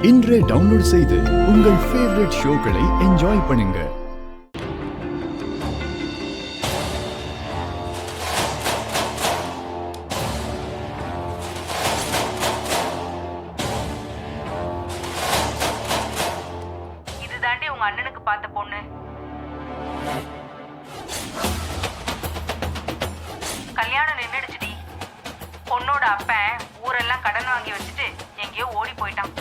இன்றே டவுன்லோட் செய்து உங்கள் ஃபேவரட் ஷோக்களை என்ஜாய் பண்ணுங்க. இதுதாண்டி உங்க அண்ணனுக்கு பார்த்த பொண்ணு. கல்யாணம் நின்னுடுச்சுடி. பொண்ணோட அப்பன் ஊரெல்லாம் கடன் வாங்கி வச்சுட்டு எங்கேயோ ஓடி போயிட்டான்.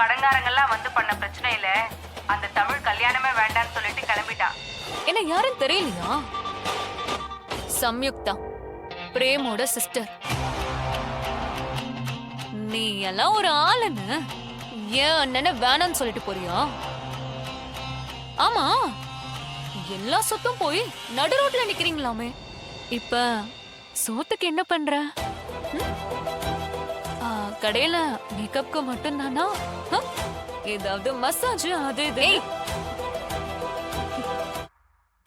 கடன்காரங்கெல்லாம் வந்து பண்ண பிரச்சனையில அந்த தமிழ் கல்யாணமே வேண்டான்னு சொல்லிட்டு கிளம்பிட்டா. என்ன யாரும் தெரியலையா? சம்யுக்தா, பிரேமோட சிஸ்டர். நீ எல்லாம் ஒரு ஆளுன்னு ஏன் அண்ணனை வேணான்னு சொல்லிட்டு போறியா? ஆமா, எல்லா சொத்தும் போய் நடு ரோட்ல நிக்கிறீங்களாமே. இப்ப சோத்துக்கு என்ன பண்ற? கடையில மேக்கப்க்கு மட்டும் தானா? ஏதாவது மசாஜ் அது இது?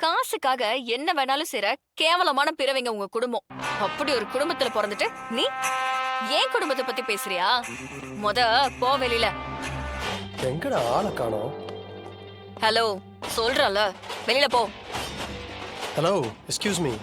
காசுக்காக என்ன வேணாலும் செய்ற கேவலமான பிறவைங்க உங்க குடும்பம். அப்படி ஒரு குடும்பத்துல பிறந்துட்டு நீ ஏன் குடும்பத்தை பத்தி பேசுறியா? போ வெளியில. எங்கடா ஆளை காணோம்? ஹலோ சொல்றல, வெளியில போ. Hello, excuse me.